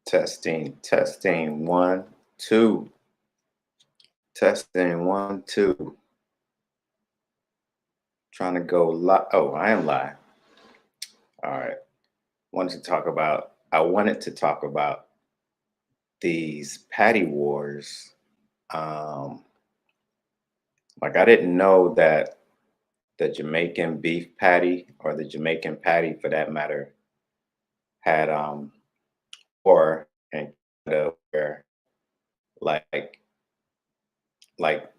Testing, 1, 2. Testing, 1, 2. Trying to go live. Oh, I am live. All right. I wanted to talk about these patty wars. Um, like I didn't know that the Jamaican beef patty or the Jamaican patty for that matter had or in Canada where like like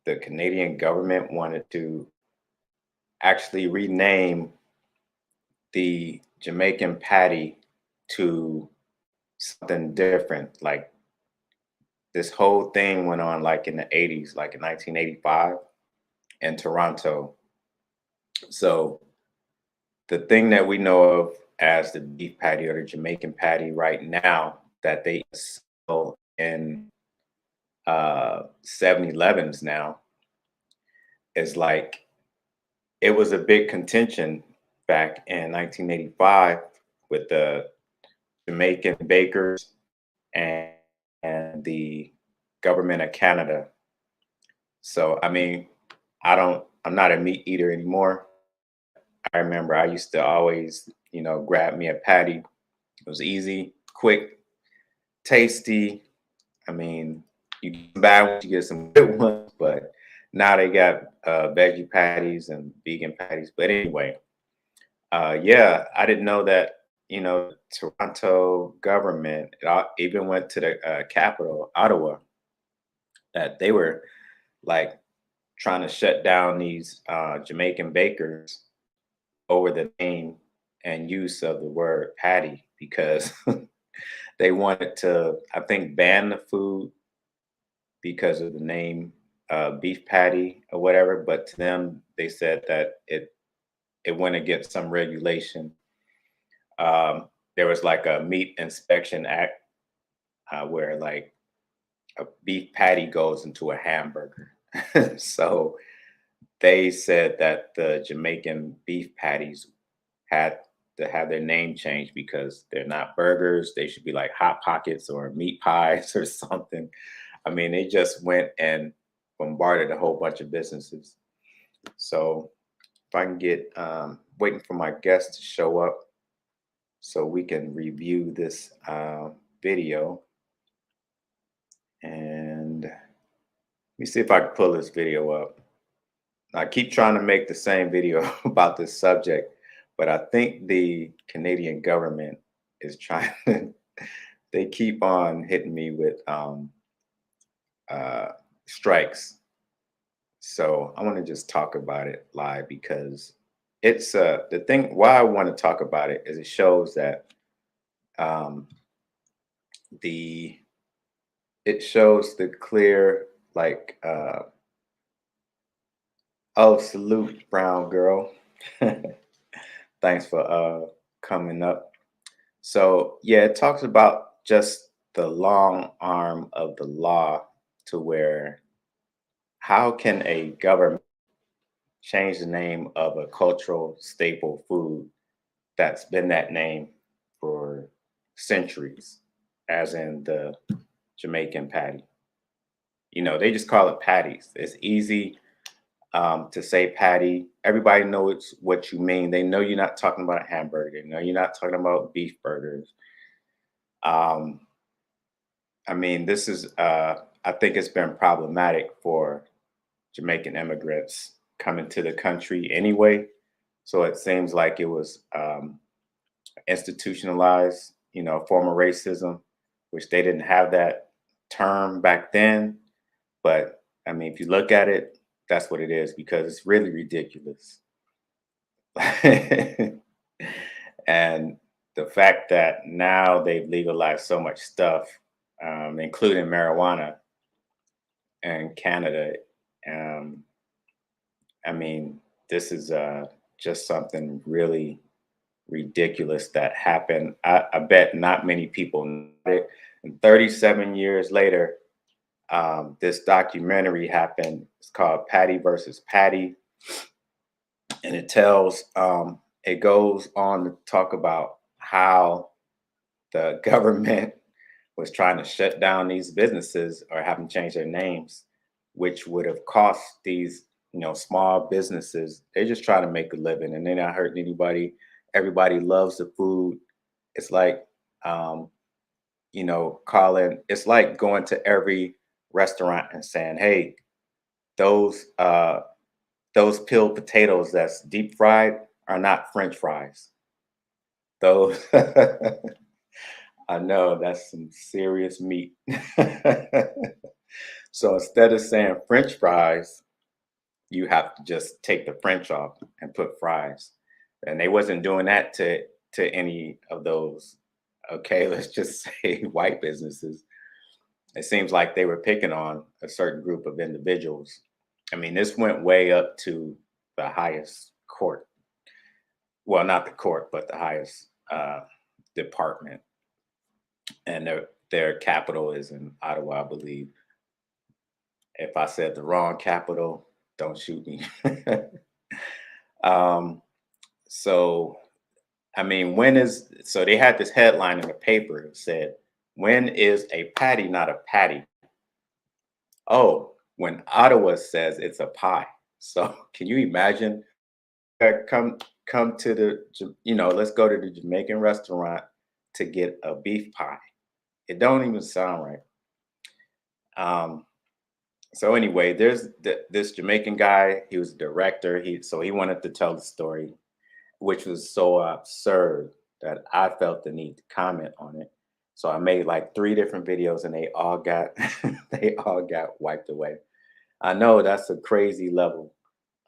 the Canadian government wanted to actually rename the Jamaican patty to something different. Like this whole thing went on like in the 80s, like in 1985 in Toronto. So the thing that we know of as the beef patty or the Jamaican patty right now that they sell in 7-Elevens now is like it was a big contention back in 1985 with the Jamaican bakers and, and the government of Canada. So I mean, I'm not a meat eater anymore. I remember I used to always, grab me a patty. It was easy, quick, tasty. I mean, you get some bad ones, you get some good ones, but now they got veggie patties and vegan patties. But anyway, yeah, I didn't know that, Toronto government, even went to the capital, Ottawa, that they were like trying to shut down these Jamaican bakers over the name and use of the word patty because they wanted to, I think, ban the food because of the name beef patty or whatever. But to them, they said that it went against some regulation. There was like a meat inspection act where like a beef patty goes into a hamburger. So they said that the Jamaican beef patties had to have their name changed because they're not burgers. They should be like hot pockets or meat pies or something. I mean, they just went and bombarded a whole bunch of businesses. So if I can get waiting for my guests to show up so we can review this video. And let me see if I can pull this video up. I keep trying to make the same video about this subject, but I think the Canadian government is trying to, they keep on hitting me with uh, strikes. So I want to just talk about it live because it's the thing why I want to talk about it is it shows that um, the it shows the clear like oh, salute brown girl. Thanks for coming up. So yeah, it talks about just the long arm of the law to where how can a government change the name of a cultural staple food that's been that name for centuries, as in the Jamaican patty. They just call it patties. It's easy to say patty. Everybody knows what you mean. They know you're not talking about a hamburger. They know you're not talking about beef burgers. Um, I mean, this is, I think it's been problematic for Jamaican immigrants coming to the country anyway. So it seems like it was institutionalized, form of racism, which they didn't have that term back then. But I mean, if you look at it, that's what it is because it's really ridiculous. And the fact that now they've legalized so much stuff, including marijuana in Canada, um, I mean, this is just something really ridiculous that happened. I bet not many people know it. And 37 years later, this documentary happened. It's called Patty versus Patty. And it goes on to talk about how the government was trying to shut down these businesses or have them change their names, which would have cost these, small businesses. They just try to make a living and they're not hurting anybody. Everybody loves the food. It's like, um, calling, it's like going to every restaurant and saying, hey, those uh those peeled potatoes that's deep fried are not French fries. Those I know that's some serious meat. So instead of saying French fries, you have to just take the French off and put fries. And they wasn't doing that to any of those. Okay, let's just say white businesses. It seems like they were picking on a certain group of individuals. I mean, this went way up to the highest court. Well, not the court, but the highest department. And their capital is in Ottawa, I believe. If I said the wrong capital, don't shoot me. um, so, I mean, so they had this headline in the paper that said, when is a patty not a patty? Oh, when Ottawa says it's a pie. So can you imagine? Come to let's go to the Jamaican restaurant to get a beef pie. It don't even sound right. Um, so anyway, there's this Jamaican guy. He was a director. He wanted to tell the story, which was so absurd that I felt the need to comment on it. So I made like 3 different videos, and they all got they all got wiped away. I know that's a crazy level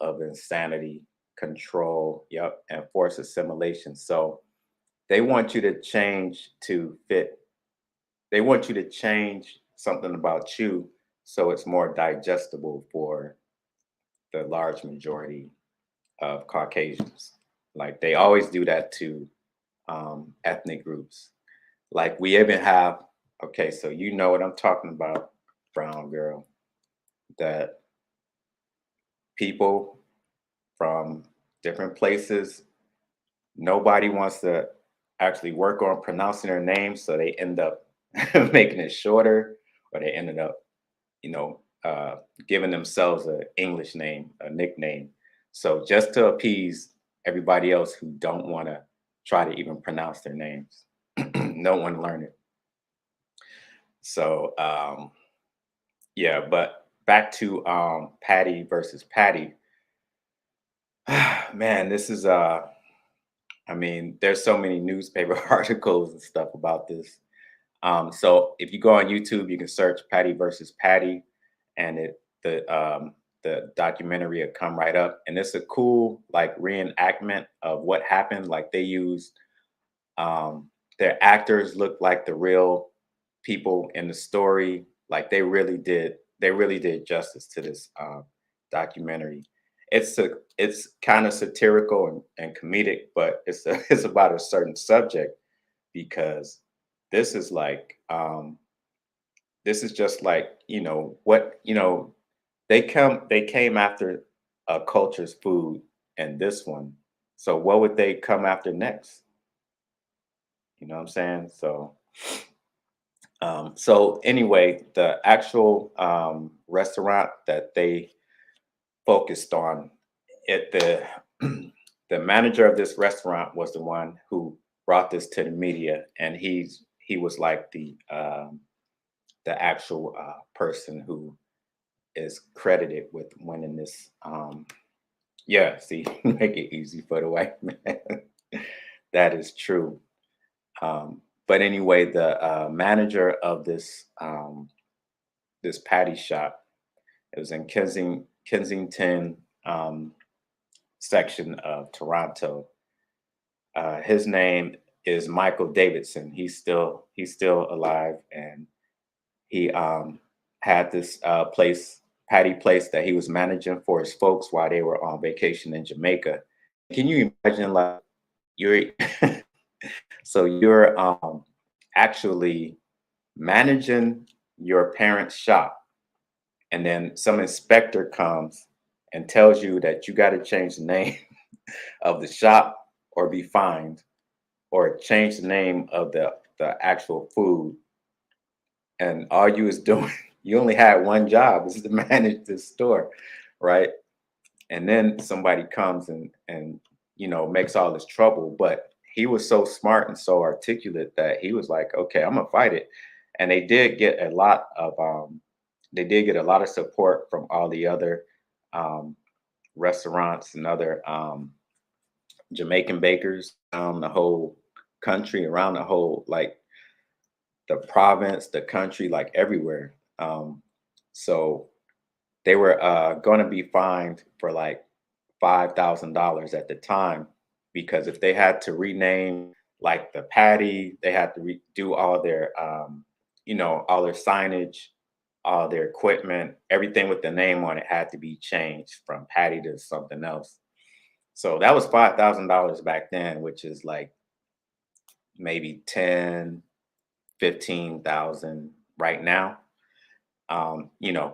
of insanity, control, yep, and forced assimilation. So they want you to change to fit. They want you to change something about you so it's more digestible for the large majority of Caucasians. Like they always do that to ethnic groups. Like we even have, okay, so you know what I'm talking about, brown girl, that people from different places, nobody wants to actually work on pronouncing their names, so they end up making it shorter, or they ended up, giving themselves an English name, a nickname. So just to appease everybody else who don't want to try to even pronounce their names, no one learn it. So yeah, but back to Patty versus Patty. Man, this is I mean, there's so many newspaper articles and stuff about this. So if you go on YouTube, you can search Patty versus Patty, and the documentary will come right up. And it's a cool like reenactment of what happened. Like they used their actors look like the real people in the story. Like they really did justice to this documentary. It's kind of satirical and comedic, but it's about a certain subject, because this is like this is just like, what, they came after a culture's food and this one. So what would they come after next? You know what I'm saying? So anyway, the actual restaurant that they focused on, the the manager of this restaurant was the one who brought this to the media, and he was like the actual person who is credited with winning this. Yeah, see, make it easy for the white man. That is true. But anyway, the manager of this patty shop, it was in Kensington section of Toronto. His name is Michael Davidson. He's still alive, and he had this patty place that he was managing for his folks while they were on vacation in Jamaica. Can you imagine, like, you're so you're actually managing your parents' shop, and then some inspector comes and tells you that you got to change the name of the shop or be fined, or change the name of the actual food, and all you was doing, you only had one job, is to manage this store, right? And then somebody comes and makes all this trouble. But he was so smart and so articulate that he was like, okay, I'm gonna fight it. And they did get a lot of support from all the other um, restaurants and other Jamaican bakers the whole country, around the whole, like, the province, the country, like everywhere. So they were going to be fined for like $5,000 at the time, because if they had to rename like the patty, they had to do all their, all their signage, all their equipment, everything with the name on it had to be changed from patty to something else. So that was $5,000 back then, which is like maybe 10, 15,000 right now.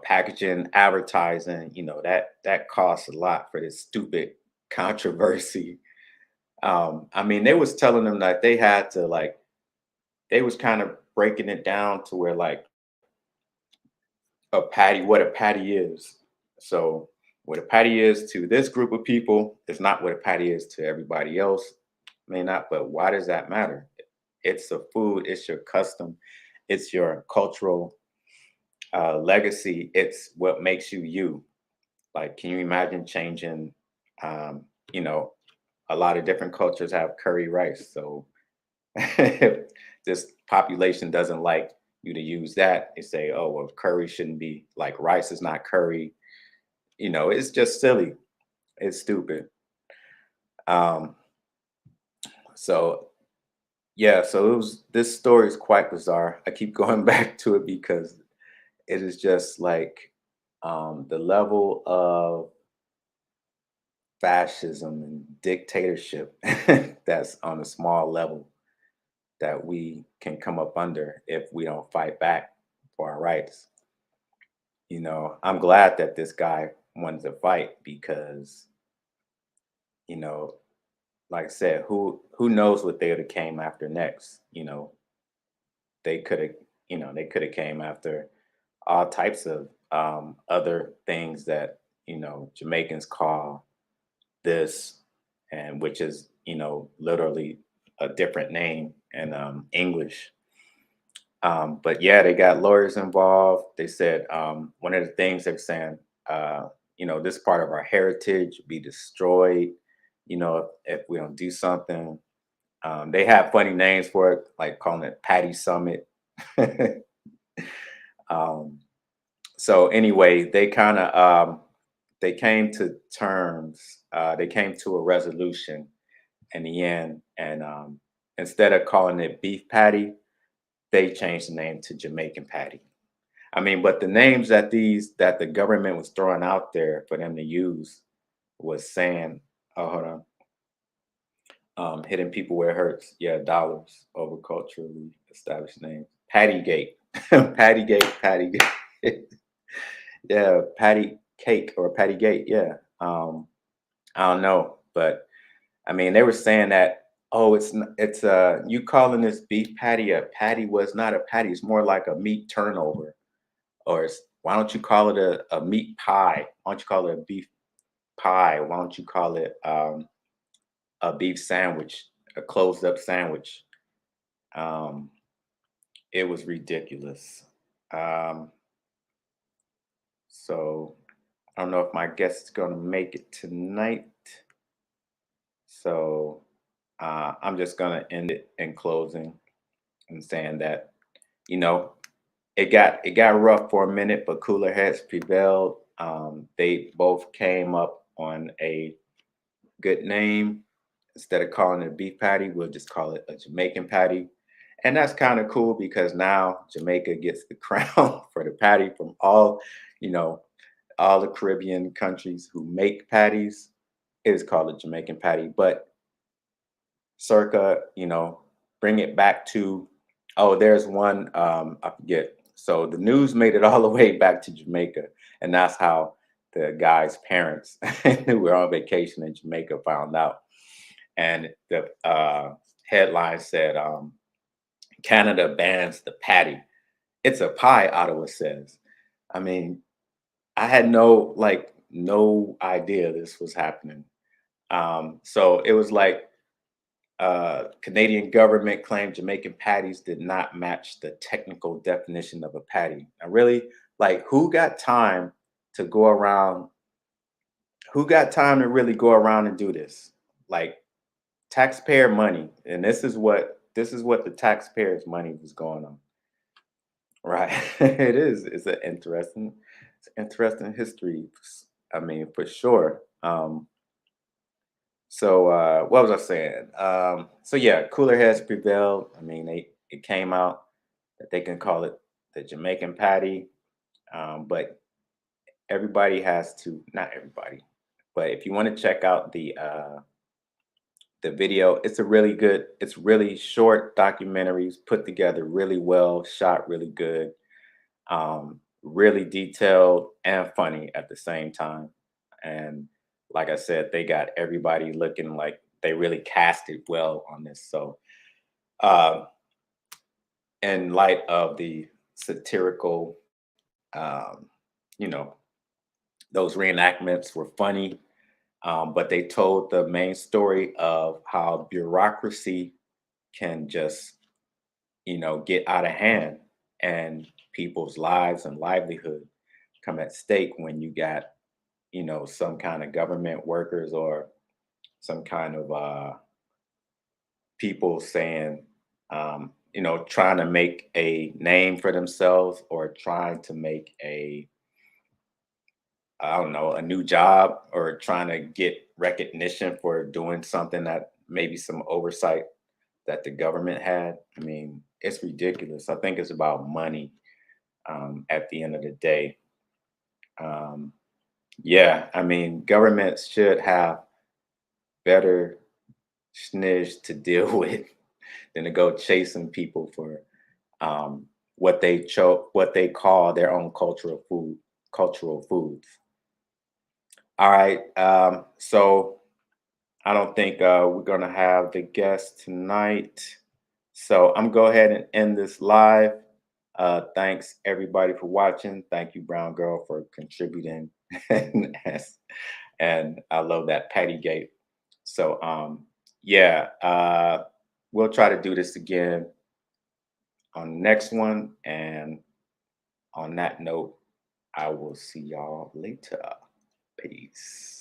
Packaging, advertising, that costs a lot for this stupid controversy. I mean, they was telling them that they had to, like, they was kind of breaking it down to where, like, what a patty is. So what a patty is to this group of people is not what a patty is to everybody else. May not, but why does that matter? It's a food, it's your custom, it's your cultural legacy, it's what makes you you. Like, can you imagine changing? Um, you know, a lot of different cultures have curry rice. So if this population doesn't like you to use that, they say, oh, well, curry shouldn't be, like, rice is not curry. It's just silly. It's stupid. Um, so yeah, so this story is quite bizarre. I keep going back to it because it is just like the level of fascism and dictatorship that's on a small level that we can come up under if we don't fight back for our rights. I'm glad that this guy wanted to fight because, you know, like I said, who knows what they would have came after next. They could have, they could have came after all types of other things that, Jamaicans call this, and which is, literally a different name in English. But yeah, they got lawyers involved. They said one of the things they're saying, this part of our heritage be destroyed, if we don't do something. They have funny names for it, like calling it Patty Summit. um, so anyway, they came to terms. They came to a resolution in the end, and instead of calling it beef patty, they changed the name to Jamaican Patty. I mean, but the names that the government was throwing out there for them to use was saying, oh, hold on, hitting people where it hurts. Yeah, dollars over culturally established names. Pattygate, Pattygate, Pattygate. Yeah, Patty Cake or Pattygate. Yeah, I don't know, but I mean, they were saying that, oh, it's you calling this beef patty a patty was not a patty. It's more like a meat turnover. Or why don't you call it a meat pie? Why don't you call it a beef pie? Why don't you call it a beef sandwich, a closed up sandwich? Um, it was ridiculous. Um, so I don't know if my guest is going to make it tonight. So I'm just going to end it in closing and saying that, you know, it got rough for a minute, but cooler heads prevailed. They both came up on a good name. Instead of calling it a beef patty, we'll just call it a Jamaican patty. And that's kind of cool because now Jamaica gets the crown for the patty from you know, all the Caribbean countries who make patties. It is called a Jamaican patty. But circa, bring it back to, oh, there's one, I forget. So the news made it all the way back to Jamaica. And that's how the guy's parents who were on vacation in Jamaica found out. And the headline said, Canada bans the patty. It's a pie, Ottawa says. I mean, I had no idea this was happening. So it was like Canadian government claimed Jamaican patties did not match the technical definition of a patty. I really like to go around who got time to really go around and do this? Like taxpayer money. And this is what the taxpayers' money was going on. Right. It is. It's an interesting history. I mean, for sure. So what was I saying? So yeah, cooler heads prevailed. I mean, it came out that they can call it the Jamaican Patty, but everybody has to, not everybody, but if you want to check out the video, it's really short documentaries put together really well, shot really good, really detailed and funny at the same time. And like I said, they got everybody looking like they really casted well on this. So, uh, in light of the satirical, um, you know, those reenactments were funny, but they told the main story of how bureaucracy can just, get out of hand and people's lives and livelihood come at stake when you got, some kind of government workers or some kind of people saying, trying to make a name for themselves or trying to make I don't know, a new job or trying to get recognition for doing something that maybe some oversight that the government had. I mean, it's ridiculous. I think it's about money at the end of the day. Um, yeah, I mean, governments should have better snitch to deal with than to go chasing people for what they call their own cultural foods. All right, so I don't think we're gonna have the guest tonight, so I'm gonna go ahead and end this live. Thanks everybody for watching. Thank you, Brown Girl, for contributing, and I love that Patty Gate. So yeah, we'll try to do this again on the next one. And on that note, I will see y'all later. Peace.